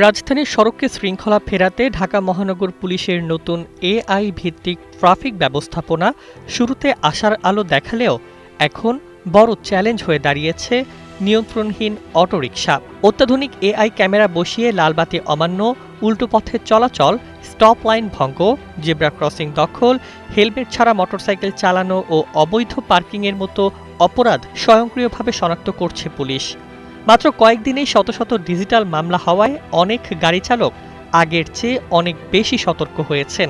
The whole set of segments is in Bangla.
রাজধানীর সড়কে শৃঙ্খলা ফেরাতে ঢাকা মহানগর পুলিশের নতুন এআই ভিত্তিক ট্রাফিক ব্যবস্থাপনা শুরুতে আশার আলো দেখালেও এখন বড় চ্যালেঞ্জ হয়ে দাঁড়িয়েছে নিয়ন্ত্রণহীন অটোরিকশা। অত্যাধুনিক এআই ক্যামেরা বসিয়ে লালবাতি অমান্য, উল্টো পথে চলাচল, স্টপ লাইন ভঙ্গ, জেব্রা ক্রসিং দখল, হেলমেট ছাড়া মোটরসাইকেল চালানো ও অবৈধ পার্কিংয়ের মতো অপরাধ স্বয়ংক্রিয়ভাবে শনাক্ত করছে পুলিশ। মাত্র কয়েকদিনেই শত শত ডিজিটাল মামলা হওয়ায় অনেক গাড়ি চালক আগের চেয়ে অনেক বেশি সতর্ক হয়েছেন।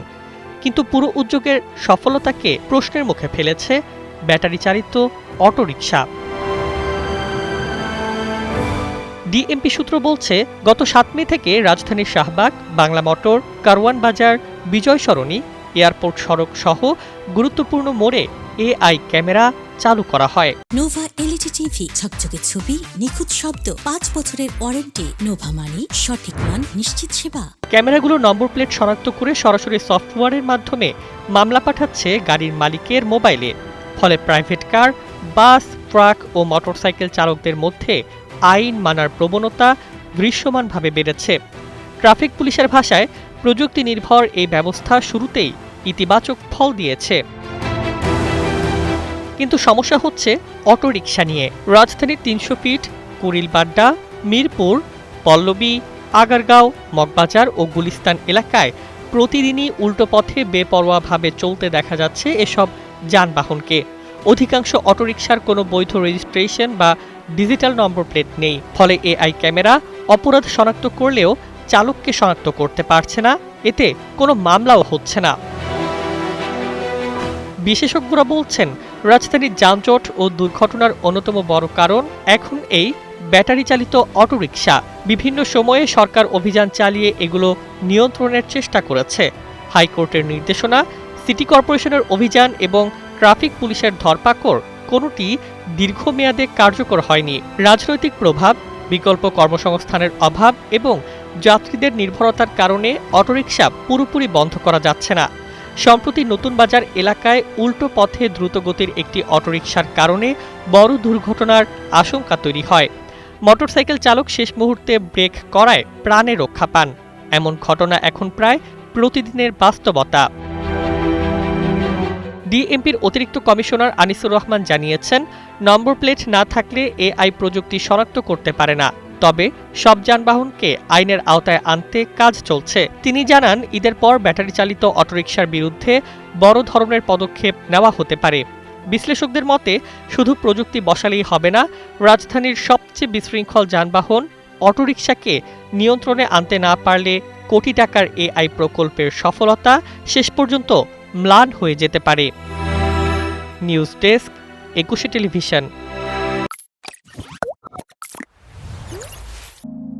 কিন্তু পুরো উদ্যোগের সফলতাকে প্রশ্নের মুখে ফেলেছে ব্যাটারি চালিত অটোরিকশা। ডিএমপি সূত্র বলছে, গত ৭ মে থেকে রাজধানীর শাহবাগ, বাংলা মোটর, কারওয়ান বাজার, বিজয় সরণি, এয়ারপোর্ট সড়ক সহ গুরুত্বপূর্ণ মোড়ে এআই ক্যামেরা চালু করা হয়। নোভা এলইডি টিভি, ঝকঝকে ছবি, নিখুঁত শব্দ, ৫ বছরের ওয়ারেন্টি। নোভা মানে সঠিক মান, নিশ্চিত সেবা। ক্যামেরাগুলো নম্বর প্লেট শনাক্ত করে সরাসরি সফটওয়্যারের মাধ্যমে মামলা পাঠাচ্ছে গাড়ির মালিকের মোবাইলে। ফলে প্রাইভেট কার, বাস, ট্রাক ও মোটরসাইকেল চালকদের মধ্যে আইন মানার প্রবণতা দৃশ্যমানভাবে বেড়েছে। ট্রাফিক পুলিশের ভাষায়, প্রযুক্তি নির্ভর এই ব্যবস্থা শুরুতেই ইতিবাচক ফল দিয়েছে। কিন্তু সমস্যা হচ্ছে অটোরিকশা নিয়ে। রাজধানীর ৩০০ ফিট, কুড়িলবাড্ডা, মিরপুর, পল্লবী, আগারগাঁও, মগবাজার ও গুলিস্তান এলাকায় প্রতিদিনই উল্টো পথে বেপরোয়াভাবে চলতে দেখা যাচ্ছে এসব যানবাহনকে। অধিকাংশ অটোরিকশার কোনো বৈধ রেজিস্ট্রেশন বা ডিজিটাল নম্বর প্লেট নেই। ফলে এআই ক্যামেরা অপরাধ শনাক্ত করলেও চালককে শনাক্ত করতে পারছে না, এতে কোনো মামলাও হচ্ছে না। বিশেষজ্ঞরা বলছেন, রাজধানীর যানজট ও দুর্ঘটনার অন্যতম বড় কারণ এখন এই ব্যাটারি চালিত অটোরিকশা। বিভিন্ন সময়ে সরকার অভিযান চালিয়ে এগুলো নিয়ন্ত্রণের চেষ্টা করেছে। হাইকোর্টের নির্দেশনা, সিটি কর্পোরেশনের অভিযান এবং ট্রাফিক পুলিশের ধরপাকড় কোনোটি দীর্ঘমেয়াদে কার্যকর হয়নি। রাজনৈতিক প্রভাব, বিকল্প কর্মসংস্থানের অভাব এবং যাত্রীদের নির্ভরতার কারণে অটোরিকশা পুরোপুরি বন্ধ করা যাচ্ছে না। সম্প্রতি নতুন বাজার এলাকায় উল্টো পথে দ্রুতগতির একটি অটোরিকশার কারণে বড় দুর্ঘটনার আশঙ্কা তৈরি হয়। মোটরসাইকেল চালক শেষ মুহূর্তে ব্রেক করায় প্রাণে রক্ষা পান। এমন ঘটনা এখন প্রায় প্রতিদিনের বাস্তবতা। ডিএমপির অতিরিক্ত কমিশনার আনিসুর রহমান জানিয়েছেন, নম্বর প্লেট না থাকলে এআই প্রযুক্তি শনাক্ত করতে পারে না। তবে সব যানবাহনকে আইনের আওতায় আনতে কাজ চলছে। তিনি জানান, ঈদের পর ব্যাটারি চালিত অটোরিকশার বিরুদ্ধে বড় ধরনের পদক্ষেপ নেওয়া হতে পারে। বিশ্লেষকদের মতে, শুধু প্রযুক্তি বসালেই হবে না। রাজধানীর সবচেয়ে বিশৃঙ্খল যানবাহন অটোরিকশাকে নিয়ন্ত্রণে আনতে না পারলে কোটি টাকার এআই প্রকল্পের সফলতা শেষ পর্যন্ত ম্লান হয়ে যেতে পারে। News desk, ২১ television.